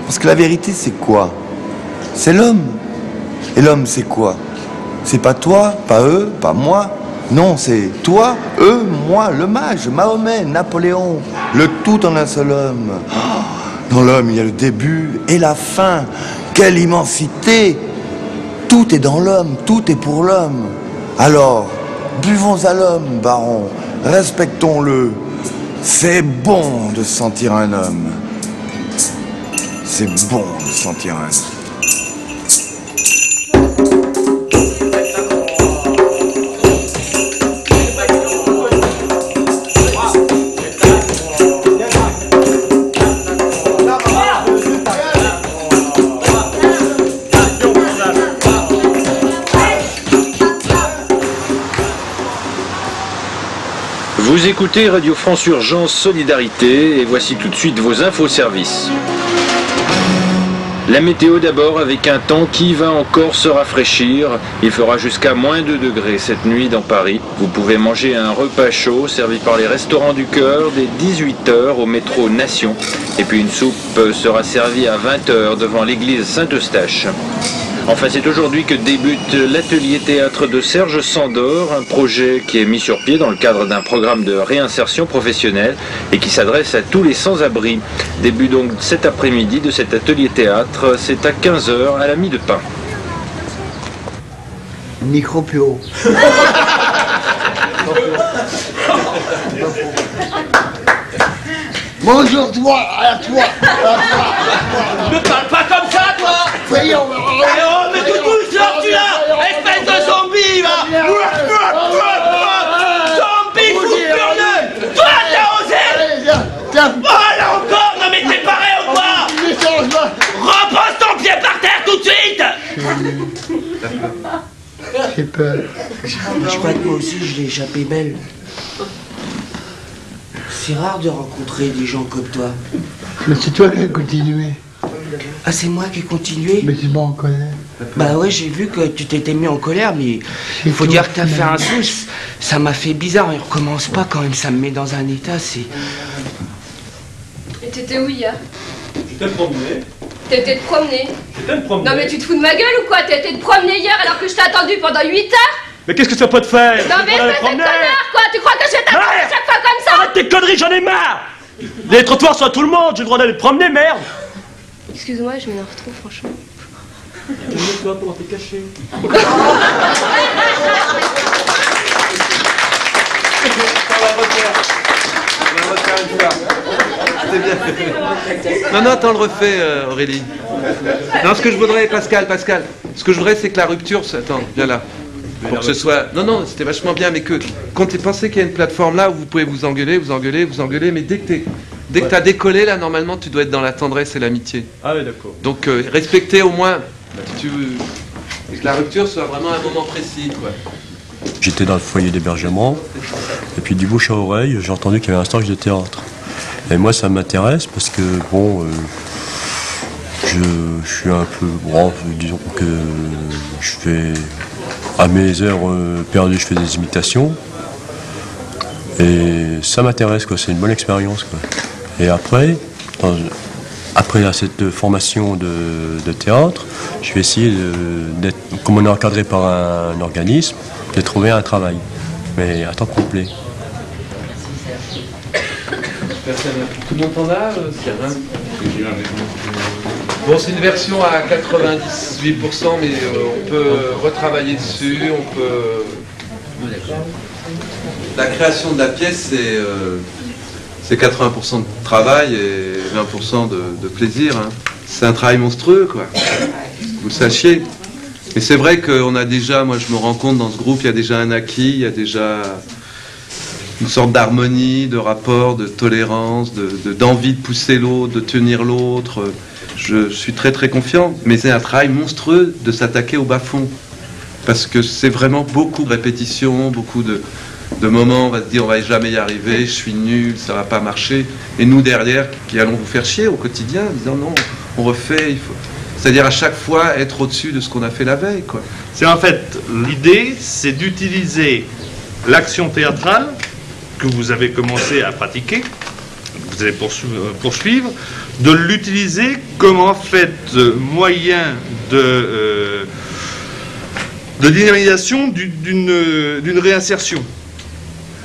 Parce que la vérité, c'est quoi? C'est l'homme. Et l'homme, c'est quoi? C'est pas toi, pas eux, pas moi. Non, c'est toi, eux, moi, le mage, Mahomet, Napoléon. Le tout en un seul homme. Oh, dans l'homme, il y a le début et la fin. Quelle immensité! Tout est dans l'homme, tout est pour l'homme. Alors, buvons à l'homme, baron. Respectons-le. C'est bon de sentir un homme. C'est bon de sentir un homme. Vous écoutez Radio France Urgence Solidarité et voici tout de suite vos infos services. La météo d'abord avec un temps qui va encore se rafraîchir. Il fera jusqu'à moins 2 degrés cette nuit dans Paris. Vous pouvez manger un repas chaud servi par les Restaurants du Cœur dès 18h au métro Nation. Et puis une soupe sera servie à 20h devant l'église Saint-Eustache. Enfin, c'est aujourd'hui que débute l'atelier théâtre de Serge Sandor, un projet qui est mis sur pied dans le cadre d'un programme de réinsertion professionnelle et qui s'adresse à tous les sans-abri. Début donc cet après-midi de cet atelier théâtre, c'est à 15h à la Mie de Pain. Micro plus haut. Bonjour toi, à toi. Ne parle pas comme ça, toi. Voyons. Oh, mais toutou, sors-tu là, espèce de zombie, va. Zombie fou furieux. Toi, t'as osé. Tiens. Oh, là encore, non mais t'es pareil ou quoi? Repose ton pied par terre tout de suite. J'ai peur. Je crois que moi aussi je l'ai échappé belle. C'est rare de rencontrer des gens comme toi. Mais c'est toi qui as continué. Ah, c'est moi qui ai continué? Mais tu m'as en colère. Bah ouais, j'ai vu que tu t'étais mis en colère, mais il faut dire que t'as fait un saut. Ça m'a fait bizarre, il recommence pas quand même, ça me met dans un état, c'est... Et t'étais où hier? J'étais promené. T'étais te promener? J'étais me promener. Non mais tu te fous de ma gueule ou quoi? T'étais te promener hier alors que je t'ai attendu pendant 8 heures? Mais qu'est-ce que ça peut te faire? Non mais espèce de connard quoi! Tu crois que je vais t'attendre à chaque fois comme ça? Arrête tes conneries, j'en ai marre. Les trottoirs sont à tout le monde, j'ai le droit d'aller te promener, merde. Excuse-moi, je m'énerve trop franchement. Calme-toi, comment t'es caché? Non, non, attends, on le refait, Aurélie. Non, ce que je voudrais, Pascal, ce que je voudrais, c'est que la rupture, attends, viens là. Pour que ce soit... Non, non, c'était vachement bien, mais que... Quand tu pensais qu'il y a une plateforme là où vous pouvez vous engueuler, mais dès que t'as décollé, là, normalement, tu dois être dans la tendresse et l'amitié. Ah oui, d'accord. Donc, respecter au moins, si tu veux, que la rupture soit vraiment un moment précis, quoi. J'étais dans le foyer d'hébergement, et puis du bouche à oreille, j'ai entendu qu'il y avait un stage de théâtre. Et moi, ça m'intéresse parce que, bon, je suis un peu... Bon, disons que je fais... À mes heures perdues, je fais des imitations. Et ça m'intéresse, quoi. C'est une bonne expérience, quoi. Et après, après cette formation de théâtre, je vais essayer d'être, comme on est encadré par un organisme, de trouver un travail, mais à temps complet. Tout le monde en a, Bon, c'est une version à 98%, mais on peut retravailler dessus, on peut... La création de la pièce, c'est 80% de travail et 20% de plaisir. Hein. C'est un travail monstrueux, quoi. Vous le sachiez. Mais c'est vrai qu'on a déjà, moi je me rends compte dans ce groupe, il y a déjà un acquis, il y a déjà une sorte d'harmonie, de rapport, de tolérance, d'envie de pousser l'autre, de tenir l'autre. Je suis très très confiant, mais c'est un travail monstrueux de s'attaquer au bas-fond. Parce que c'est vraiment beaucoup de répétitions, beaucoup de moments, on va se dire on va jamais y arriver, je suis nul, ça va pas marcher. Et nous derrière, qui allons vous faire chier au quotidien, en disant non, on refait, il faut... C'est-à-dire à chaque fois être au-dessus de ce qu'on a fait la veille, quoi. C'est en fait, l'idée, c'est d'utiliser l'action théâtrale que vous avez commencé à pratiquer. vous allez poursuivre, de l'utiliser comme en fait moyen de dynamisation d'une réinsertion.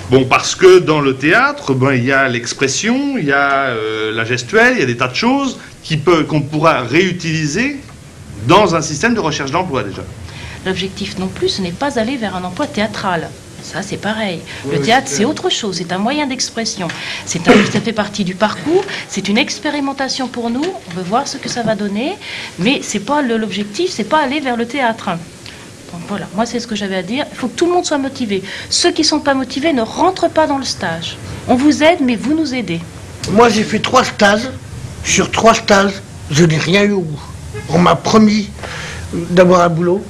Bon, parce que dans le théâtre, ben, il y a l'expression, il y a la gestuelle, il y a des tas de choses qu'on pourra réutiliser dans un système de recherche d'emploi déjà. L'objectif non plus, ce n'est pas aller vers un emploi théâtral. Ça, c'est pareil. Le théâtre, c'est autre chose. C'est un moyen d'expression. Ça fait partie du parcours. C'est une expérimentation pour nous. On veut voir ce que ça va donner. Mais c'est pas l'objectif, c'est pas aller vers le théâtre. Donc voilà, moi, c'est ce que j'avais à dire. Il faut que tout le monde soit motivé. Ceux qui ne sont pas motivés ne rentrent pas dans le stage. On vous aide, mais vous nous aidez. Moi, j'ai fait 3 stages. Sur 3 stages, je n'ai rien eu au bout. On m'a promis d'avoir un boulot.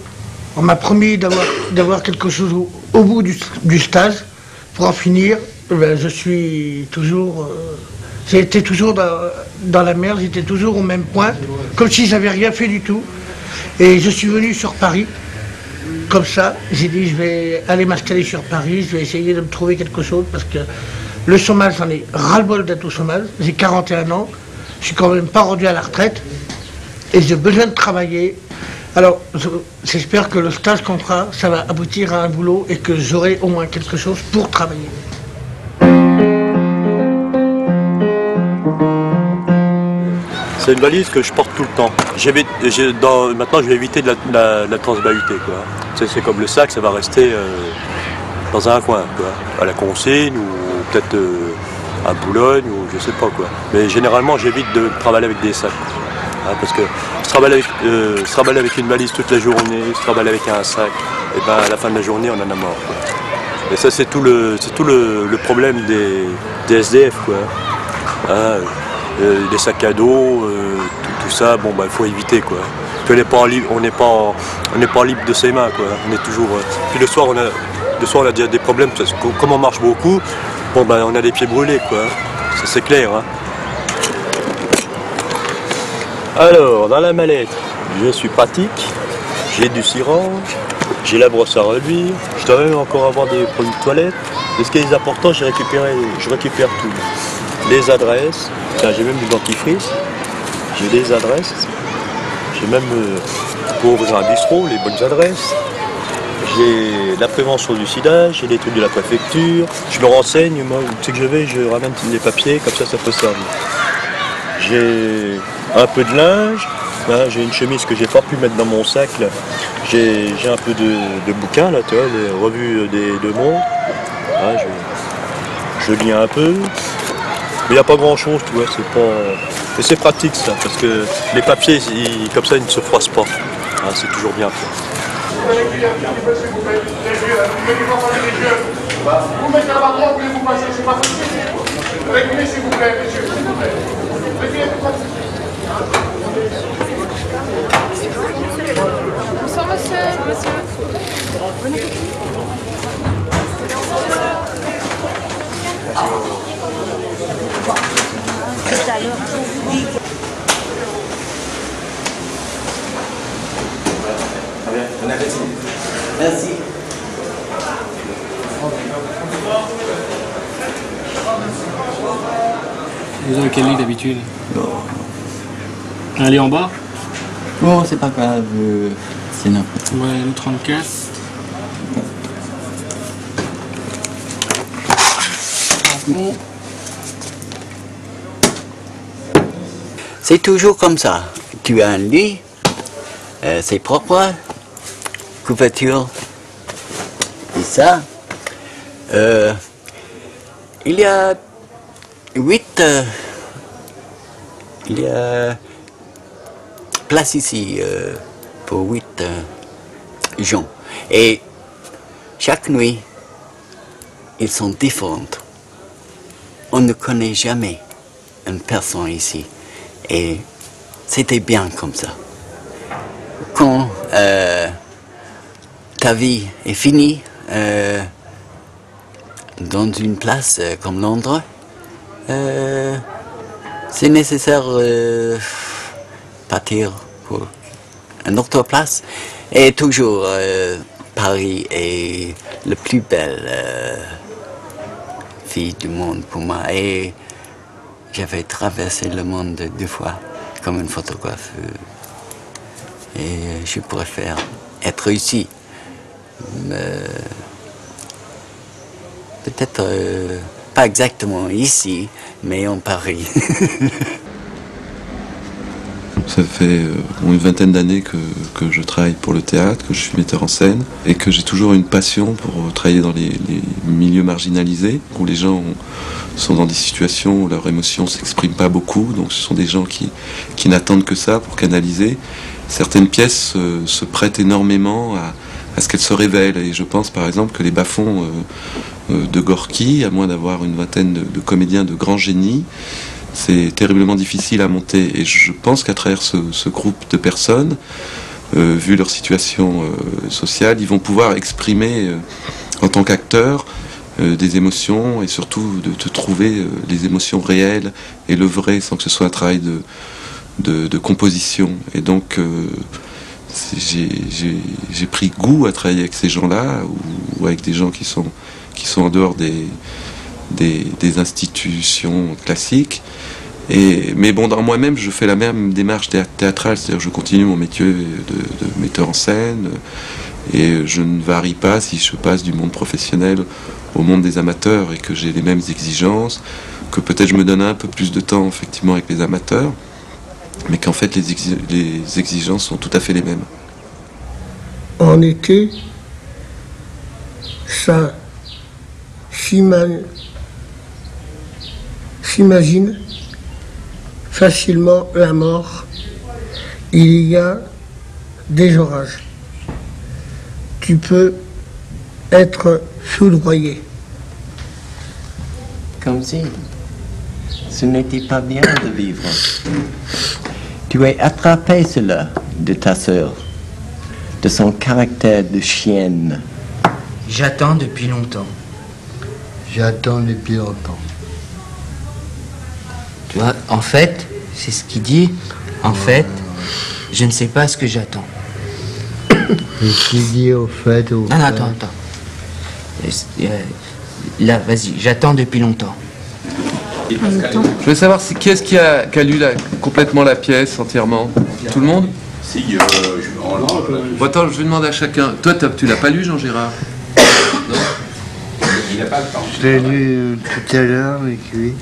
On m'a promis d'avoir quelque chose au bout du stage. Pour en finir, ben, je suis toujours... j'ai été toujours dans la merde, j'étais toujours au même point, comme si j'avais rien fait du tout. Et je suis venu sur Paris, comme ça. J'ai dit, je vais aller m'installer sur Paris, je vais essayer de me trouver quelque chose, parce que le chômage, j'en ai ras-le-bol d'être au chômage. J'ai 41 ans, je suis quand même pas rendu à la retraite, et j'ai besoin de travailler. Alors, j'espère que le stage qu'on fera, ça va aboutir à un boulot et que j'aurai au moins quelque chose pour travailler. C'est une valise que je porte tout le temps. Maintenant, je vais éviter de la transbahuter, quoi. C'est comme le sac, ça va rester dans un coin, quoi. À la consigne ou peut-être à Boulogne ou je sais pas quoi. Mais généralement, j'évite de travailler avec des sacs. Hein, parce que se travailler avec une valise toute la journée, se travailler avec un sac, et ben à la fin de la journée, on en a marre, quoi. Et ça, c'est tout le problème des SDF, quoi. Hein, les sacs à dos, tout ça, bon, bah, il faut éviter, quoi. Puis on n'est pas libre de ses mains, quoi. On est toujours. Puis le soir, on a déjà des problèmes, parce que comme on marche beaucoup, bon, bah, on a les pieds brûlés, quoi. Ça, c'est clair, hein. Alors, dans la mallette, je suis pratique, j'ai du cirange, j'ai la brosse à reluire, je dois même encore avoir des produits de toilette. Et ce qui est important, je récupère tout. Les adresses, j'ai même du dentifrice, j'ai des adresses, j'ai même, pour ouvrir un bistrot, les bonnes adresses. J'ai la prévention du sida, j'ai les trucs de la préfecture, je me renseigne, moi, où c'est que je vais, je ramène les papiers, comme ça peut servir. J'ai un peu de linge, hein, j'ai une chemise que j'ai pas pu mettre dans mon sac. J'ai un peu de bouquins, là, tu vois, les revues de monde. Hein, je lis un peu. Mais il n'y a pas grand chose, tu vois, c'est pas. Et c'est pratique ça, parce que les papiers, comme ça, ils ne se froissent pas. Hein, c'est toujours bien fait. Vous mettez la barre droite, voulez-vous passer, c'est pas possible. Régulez s'il vous plaît, messieurs, s'il vous plaît. Régulez, Bonsoir monsieur. Bon appétit. Merci. Vous avez quel lit d'habitude? Non. Un lit en bas? Bon, c'est pas grave, c'est n'importe quoi. Ouais, le 34. Bon. C'est toujours comme ça. Tu as un lit, c'est propre, couverture, et ça. Il y a 8 places ici pour 8 gens. Et chaque nuit, ils sont différents. On ne connaît jamais une personne ici. Et c'était bien comme ça. Quand ta vie est finie dans une place comme Londres, c'est nécessaire partir pour une autre place. Et toujours, Paris est la plus belle ville du monde pour moi. Et j'avais traversé le monde 2 fois comme un photographe. Et je préfère être ici. Peut-être pas exactement ici, mais en Paris. Ça fait une vingtaine d'années que je travaille pour le théâtre, que je suis metteur en scène, et que j'ai toujours une passion pour travailler dans les milieux marginalisés, où les gens sont dans des situations où leurs émotions ne s'expriment pas beaucoup, donc ce sont des gens qui n'attendent que ça pour canaliser. Certaines pièces se prêtent énormément à ce qu'elles se révèlent, et je pense par exemple que les bas-fonds de Gorky, à moins d'avoir une vingtaine de comédiens de grand génie, c'est terriblement difficile à monter, et je pense qu'à travers ce groupe de personnes, vu leur situation sociale, ils vont pouvoir exprimer en tant qu'acteurs des émotions, et surtout de trouver les émotions réelles et le vrai, sans que ce soit un travail de composition. Et donc j'ai pris goût à travailler avec ces gens-là, ou avec des gens qui sont en dehors des institutions classiques. Mais bon, dans moi-même, je fais la même démarche théâtrale, c'est-à-dire que je continue mon métier de metteur en scène, et je ne varie pas si je passe du monde professionnel au monde des amateurs, et que j'ai les mêmes exigences, que peut-être je me donne un peu plus de temps effectivement avec les amateurs, mais qu'en fait les exigences sont tout à fait les mêmes. En été, ça s'imagine facilement la mort. Il y a des orages. Tu peux être foudroyé. Comme si ce n'était pas bien de vivre. Tu as attrapé cela de ta sœur, de son caractère de chienne. J'attends depuis longtemps. J'attends depuis longtemps. Tu vois, en fait, c'est ce qu'il dit. En fait, je ne sais pas ce que j'attends. Et qui dit au fait, au fait. Non, attends. Là, vas-y, j'attends depuis longtemps. Je veux savoir qui est-ce qui a lu complètement la pièce entièrement. Tout le monde? Si, Bon, attends, je vais demander à chacun. Toi, tu l'as pas lu, Jean-Gérard? Non? Il n'a pas le temps. Je l'ai lu tout à l'heure avec lui.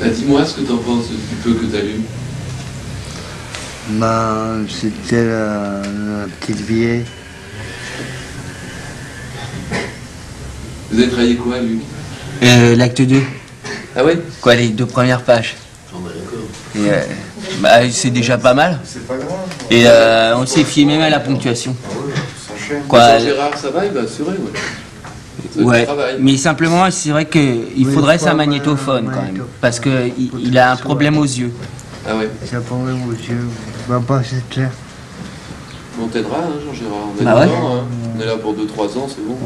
Dis-moi ce que t'en penses du peu que t'as lu. C'était la petite vieille. Vous avez travaillé quoi, Luc? L'acte 2. Ah ouais? Quoi, les 2 premières pages. D'accord. C'est déjà pas mal. C'est pas grave. Et on s'est fié même à la ponctuation. Quoi, Jean-Gérard, ça va, il va assurer, ouais. Ouais, mais simplement, c'est vrai qu'il faudrait sa magnétophone quand même, parce qu'il a un problème aux yeux. Ah ouais? C'est un problème aux yeux. Papa, c'est clair. On t'aidera, hein, Jean-Gérard. On est Ah ouais? dedans, hein. On est là pour 2-3 ans, c'est bon.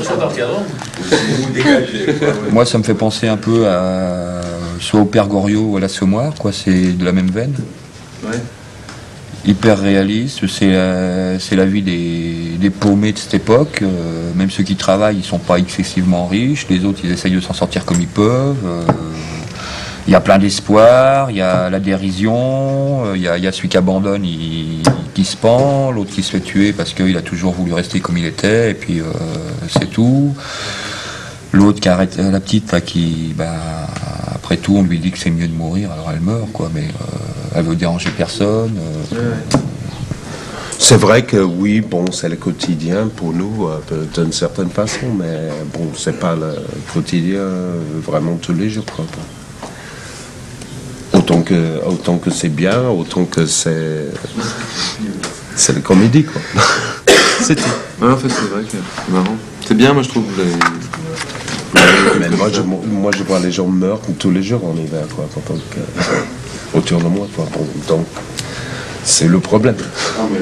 Ça partira. Moi, ça me fait penser un peu soit au Père Goriot ou à l'Assommoir, quoi. C'est de la même veine. Ouais. Hyper réaliste, c'est la vie des paumés de cette époque. Même ceux qui travaillent, ils sont pas excessivement riches. Les autres, ils essayent de s'en sortir comme ils peuvent. Il y a plein d'espoir, il y a la dérision, il y a celui qui abandonne, qui se pend, l'autre qui se fait tuer parce qu'il a toujours voulu rester comme il était, et puis c'est tout. L'autre qui arrête, la petite là, qui, après tout, on lui dit que c'est mieux de mourir, alors elle meurt, quoi, mais elle veut déranger personne. C'est vrai que oui, bon, c'est le quotidien pour nous, d'une certaine façon, mais bon, c'est pas le quotidien vraiment tous les jours, quoi. Autant que c'est bien, autant que c'est la comédie, quoi. C'est tout. Ouais, en fait, c'est vrai que c'est marrant. C'est bien, moi je trouve. Mais moi, je vois les gens meurent tous les jours en hiver, quoi, autour de moi, quoi. Bon, donc, c'est le problème. Non, mais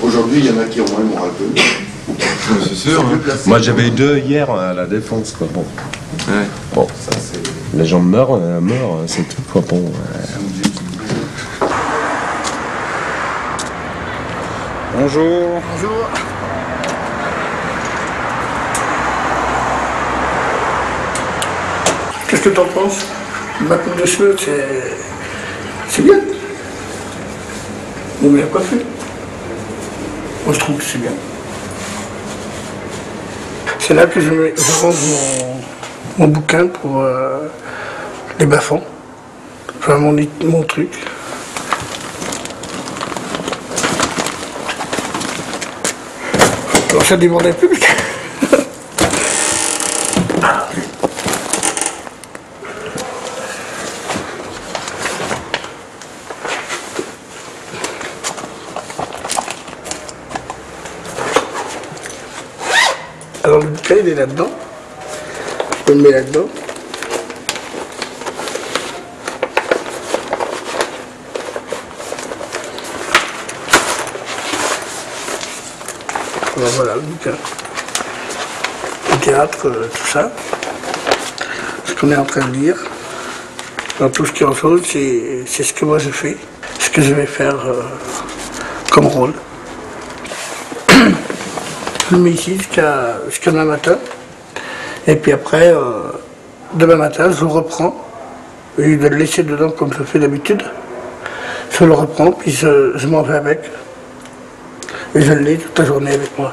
aujourd'hui, il y en a qui ont moins moral que nous. C'est sûr. Hein. Moi, j'avais 2 hier à la Défense, quoi. Bon. Ouais. Bon, les gens meurent, c'est tout, quoi. Bon. Bonjour. Bonjour. que t'en penses? Ma coupe de cheveux, c'est bien. On bien coiffé. Moi, je trouve que c'est bien. C'est là que je range mon bouquin pour les bas-fonds. Enfin, mon truc. Alors, ça débordait plus. Alors le bouquin il est là-dedans. Je le mets là-dedans. Alors voilà le bouquin. Le théâtre, tout ça. Ce qu'on est en train de lire. Dans tout ce qui est en chose, c'est ce que moi je fais. Ce que je vais faire comme rôle. Je le mets ici jusqu'à demain matin. Et puis après, demain matin, je le reprends. Au lieu de le laisser dedans comme je fais d'habitude, je le reprends, puis je m'en vais avec. Et je l'ai toute la journée avec moi.